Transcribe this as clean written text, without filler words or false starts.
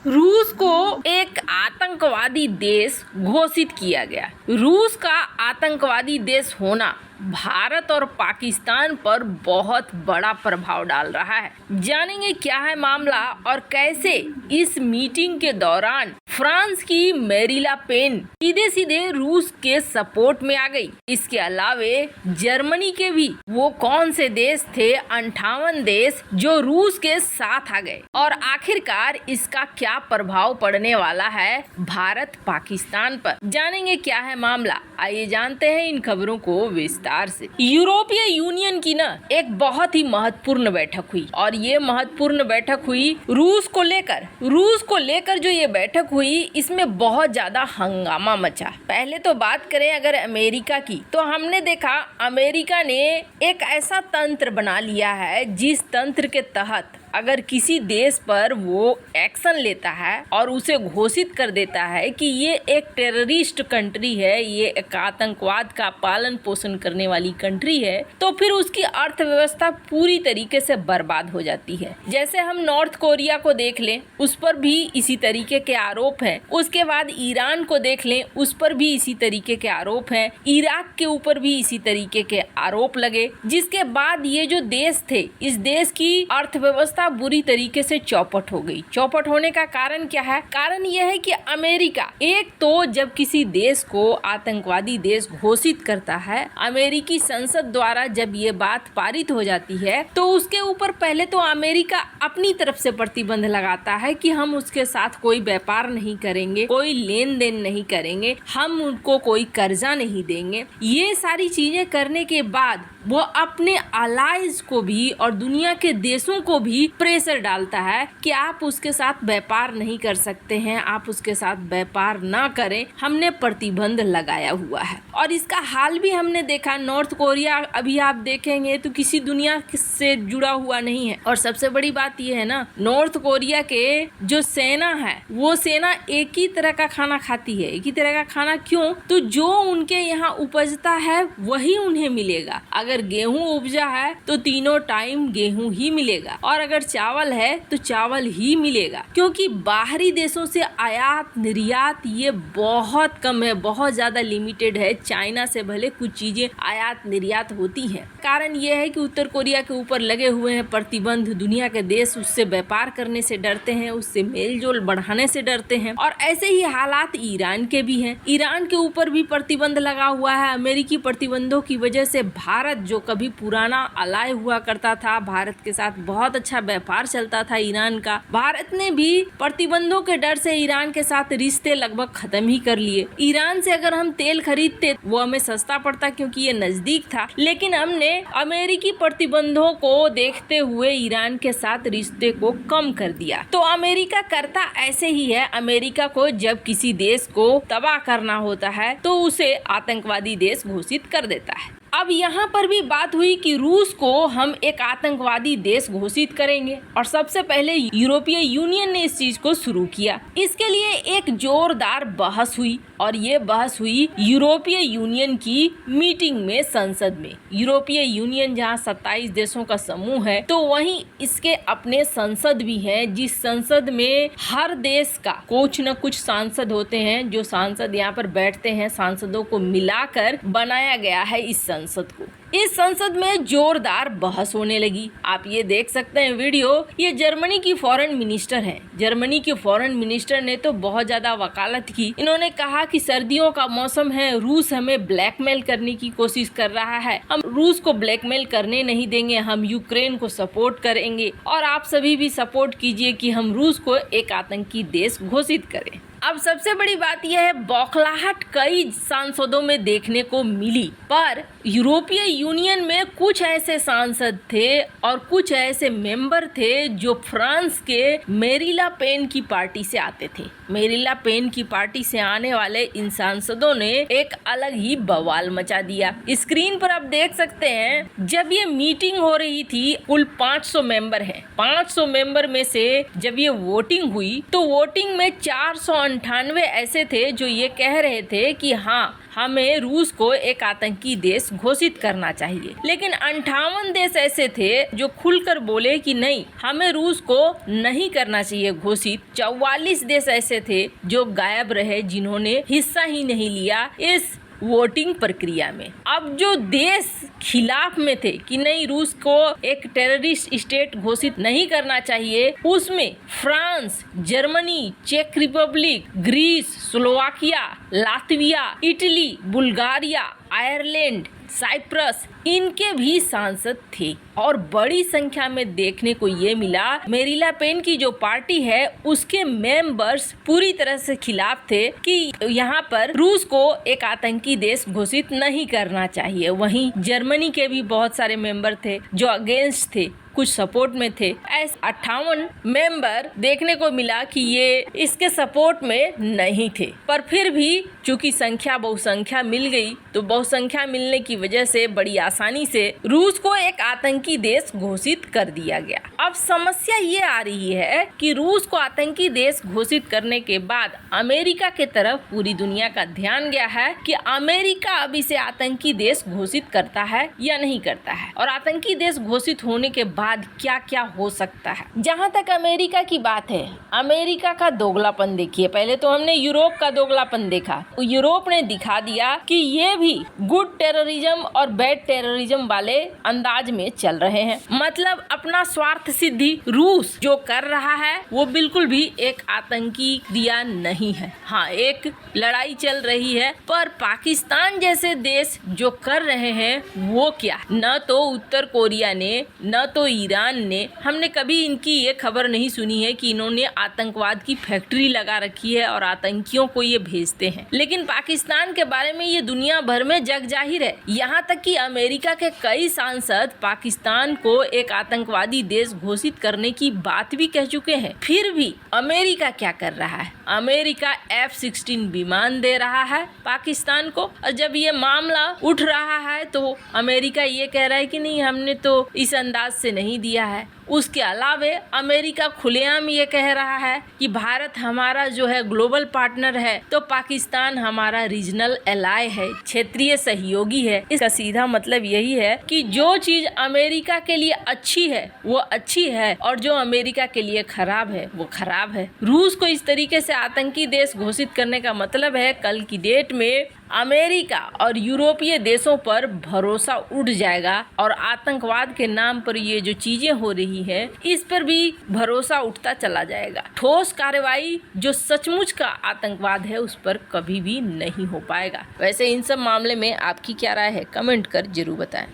रूस को एक आतंकवादी देश घोषित किया गया। रूस का आतंकवादी देश होना भारत और पाकिस्तान पर बहुत बड़ा प्रभाव डाल रहा है। जानेंगे क्या है मामला और कैसे इस मीटिंग के दौरान फ्रांस की मैरीला पेन सीधे सीधे रूस के सपोर्ट में आ गई। इसके अलावे जर्मनी के भी वो कौन से देश थे 58 देश जो रूस के साथ आ गए और आखिरकार इसका क्या प्रभाव पड़ने वाला है भारत पाकिस्तान पर। जानेंगे क्या है मामला, आइए जानते हैं इन खबरों को विस्तार से। यूरोपीय यूनियन की ना एक बहुत ही महत्वपूर्ण बैठक हुई और ये महत्वपूर्ण बैठक हुई रूस को लेकर जो ये बैठक हुई इसमें बहुत ज्यादा हंगामा मचा। पहले तो बात करें अगर अमेरिका की, तो हमने देखा अमेरिका ने एक ऐसा तंत्र बना लिया है जिस तंत्र के तहत अगर किसी देश पर वो एक्शन लेता है और उसे घोषित कर देता है कि ये एक टेररिस्ट कंट्री है, ये एक आतंकवाद का पालन पोषण करने वाली कंट्री है, तो फिर उसकी अर्थव्यवस्था पूरी तरीके से बर्बाद हो जाती है। जैसे हम नॉर्थ कोरिया को देख लें, उस पर भी इसी तरीके के आरोप हैं। उसके बाद ईरान को देख लें, उस पर भी इसी तरीके के आरोप हैं। इराक के ऊपर भी इसी तरीके के आरोप लगे, जिसके बाद ये जो देश थे, इस देश की अर्थव्यवस्था बुरी तरीके से चौपट हो गई। चौपट होने का कारण क्या है? कारण यह है कि अमेरिका एक तो जब किसी देश को आतंकवादी देश घोषित करता है, अमेरिकी संसद द्वारा जब ये बात पारित हो जाती है, तो उसके ऊपर पहले तो अमेरिका अपनी तरफ से प्रतिबंध लगाता है कि हम उसके साथ कोई व्यापार नहीं करेंगे, कोई लेन देन नहीं करेंगे, हम उनको कोई कर्जा नहीं देंगे। ये सारी चीजें करने के बाद वो अपने अलाइज को भी और दुनिया के देशों को भी प्रेशर डालता है कि आप उसके साथ व्यापार नहीं कर सकते हैं, आप उसके साथ व्यापार ना करें, हमने प्रतिबंध लगाया हुआ है। और इसका हाल भी हमने देखा। नॉर्थ कोरिया अभी आप देखेंगे तो किसी दुनिया से जुड़ा हुआ नहीं है। और सबसे बड़ी बात यह है ना, नॉर्थ कोरिया के जो सेना है वो सेना एक ही तरह का खाना खाती है। एक ही तरह का खाना क्यों? तो जो उनके यहाँ उपजता है वही उन्हें मिलेगा। अगर गेहूं उपजा है तो तीनों टाइम गेहूं ही मिलेगा और अगर चावल है तो चावल ही मिलेगा, क्योंकि बाहरी देशों से आयात निर्यात ये बहुत कम है, बहुत ज्यादा लिमिटेड है। चाइना से भले कुछ चीजें आयात निर्यात होती हैं। कारण ये है कि उत्तर कोरिया के ऊपर लगे हुए हैं प्रतिबंध। दुनिया के देश उससे व्यापार करने से डरते हैं, उससे मेलजोल बढ़ाने से डरते हैं। और ऐसे ही हालात ईरान के भी हैं। ईरान के ऊपर भी प्रतिबंध लगा हुआ है। अमेरिकी प्रतिबंधों की वजह से भारत जो कभी पुराना अलाय हुआ करता था, भारत के साथ बहुत अच्छा व्यापार चलता था ईरान का, भारत ने भी प्रतिबंधों के डर से ईरान के साथ रिश्ते लगभग खत्म ही कर लिए। ईरान से अगर हम तेल खरीदते वो हमें सस्ता पड़ता क्योंकि ये नजदीक था, लेकिन हमने अमेरिकी प्रतिबंधों को देखते हुए ईरान के साथ रिश्ते को कम कर दिया। तो अमेरिका करता ऐसे ही है। अमेरिका को जब किसी देश को तबाह करना होता है तो उसे आतंकवादी देश घोषित कर देता है। अब यहाँ पर भी बात हुई कि रूस को हम एक आतंकवादी देश घोषित करेंगे और सबसे पहले यूरोपीय यूनियन ने इस चीज को शुरू किया। इसके लिए एक जोरदार बहस हुई और ये बहस हुई यूरोपीय यूनियन की मीटिंग में, संसद में। यूरोपीय यूनियन जहाँ 27 देशों का समूह है, तो वहीं इसके अपने संसद भी हैं, जिस संसद में हर देश का कुछ न कुछ सांसद होते हैं। जो सांसद यहाँ पर बैठते हैं, सांसदों को मिलाकर बनाया गया है इस संसद को। इस संसद में जोरदार बहस होने लगी। आप ये देख सकते हैं वीडियो, ये जर्मनी की फॉरेन मिनिस्टर हैं। जर्मनी के फॉरेन मिनिस्टर ने तो बहुत ज्यादा वकालत की। इन्होंने कहा कि सर्दियों का मौसम है, रूस हमें ब्लैकमेल करने की कोशिश कर रहा है, हम रूस को ब्लैकमेल करने नहीं देंगे, हम यूक्रेन को सपोर्ट करेंगे और आप सभी भी सपोर्ट कीजिए कि हम रूस को एक आतंकी देश घोषित करें। अब सबसे बड़ी बात यह है, बौखलाहट कई सांसदों में देखने को मिली, पर यूरोपीय यूनियन में कुछ ऐसे सांसद थे और कुछ ऐसे मेंबर थे जो फ्रांस के मैरीला पेन की पार्टी से आते थे। मैरीला पेन की पार्टी से आने वाले इन सांसदों ने एक अलग ही बवाल मचा दिया। स्क्रीन पर आप देख सकते हैं, जब ये मीटिंग हो रही थी, कुल 500 मेंबर हैं। 500 मेंबर में से जब ये वोटिंग हुई तो वोटिंग में 498 ऐसे थे जो ये कह रहे थे कि हाँ, हमें रूस को एक आतंकी देश घोषित करना चाहिए। लेकिन 58 देश ऐसे थे जो खुलकर बोले कि नहीं, हमें रूस को नहीं करना चाहिए घोषित। 44 देश ऐसे थे जो गायब रहे, जिन्होंने हिस्सा ही नहीं लिया इस वोटिंग प्रक्रिया में। अब जो देश खिलाफ में थे कि नहीं, रूस को एक टेररिस्ट स्टेट घोषित नहीं करना चाहिए, उसमें फ्रांस, जर्मनी, चेक Republic, Greece, Slovakia, Latvia, Italy, Bulgaria, Ireland, Cyprus, इनके भी सांसद थे। और बड़ी संख्या में देखने को ये मिला, मेरीन ले पेन की जो पार्टी है उसके मेंबर्स पूरी तरह से खिलाफ थे कि यहाँ पर रूस को एक आतंकी देश घोषित नहीं करना चाहिए। वहीं जर्मनी के भी बहुत सारे मेंबर थे जो अगेंस्ट थे, कुछ सपोर्ट में थे। ऐसे 58 मेंबर देखने को मिला कि ये इसके सपोर्ट में नहीं थे, पर फिर भी चूंकि संख्या बहुसंख्या मिल गई, तो बहुसंख्या मिलने की वजह से बड़ी आसानी से रूस को एक आतंकी देश घोषित कर दिया गया। अब समस्या ये आ रही है कि रूस को आतंकी देश घोषित करने के बाद अमेरिका के तरफ पूरी दुनिया का ध्यान गया है कि अमेरिका अब इसे आतंकी देश घोषित करता है या नहीं करता है, और आतंकी देश घोषित होने के बाद क्या क्या हो सकता है। जहां तक अमेरिका की बात है, अमेरिका का दोगलापन देखिए। पहले तो हमने यूरोप का दोगलापन देखा, यूरोप ने दिखा दिया कि ये भी गुड टेररिज्म और बैड टेररिज्म वाले अंदाज में चल रहे हैं। मतलब अपना स्वार्थ सिद्धि रूस जो कर रहा है वो बिल्कुल भी एक आतंकी क्रिया नहीं है। हाँ, एक लड़ाई चल रही है, पर पाकिस्तान जैसे देश जो कर रहे हैं वो क्या, न तो उत्तर कोरिया ने, न तो ईरान ने, हमने कभी इनकी ये खबर नहीं सुनी है कि इन्होंने आतंकवाद की फैक्ट्री लगा रखी है और आतंकियों को ये भेजते हैं। लेकिन पाकिस्तान के बारे में ये दुनिया भर में जग जाहिर है। यहाँ तक कि अमेरिका के कई सांसद पाकिस्तान को एक आतंकवादी देश घोषित करने की बात भी कह चुके हैं। फिर भी अमेरिका क्या कर रहा है? अमेरिका F-16 विमान दे रहा है पाकिस्तान को, और जब ये मामला उठ रहा है तो अमेरिका ये कह रहा है कि नहीं, हमने तो इस अंदाज से नहीं दिया है। उसके अलावे अमेरिका खुलेआम ये कह रहा है कि भारत हमारा जो है ग्लोबल पार्टनर है, तो पाकिस्तान हमारा रीजनल एलाय है, क्षेत्रीय सहयोगी है। इसका सीधा मतलब यही है कि जो चीज अमेरिका के लिए अच्छी है वो अच्छी है, और जो अमेरिका के लिए खराब है वो खराब है। रूस को इस तरीके से आतंकी देश घोषित करने का मतलब है कल की डेट में अमेरिका और यूरोपीय देशों पर भरोसा उठ जाएगा, और आतंकवाद के नाम पर ये जो चीजें हो रही है इस पर भी भरोसा उठता चला जाएगा। ठोस कार्रवाई जो सचमुच का आतंकवाद है उस पर कभी भी नहीं हो पाएगा। वैसे इन सब मामले में आपकी क्या राय है, कमेंट कर जरूर बताएं।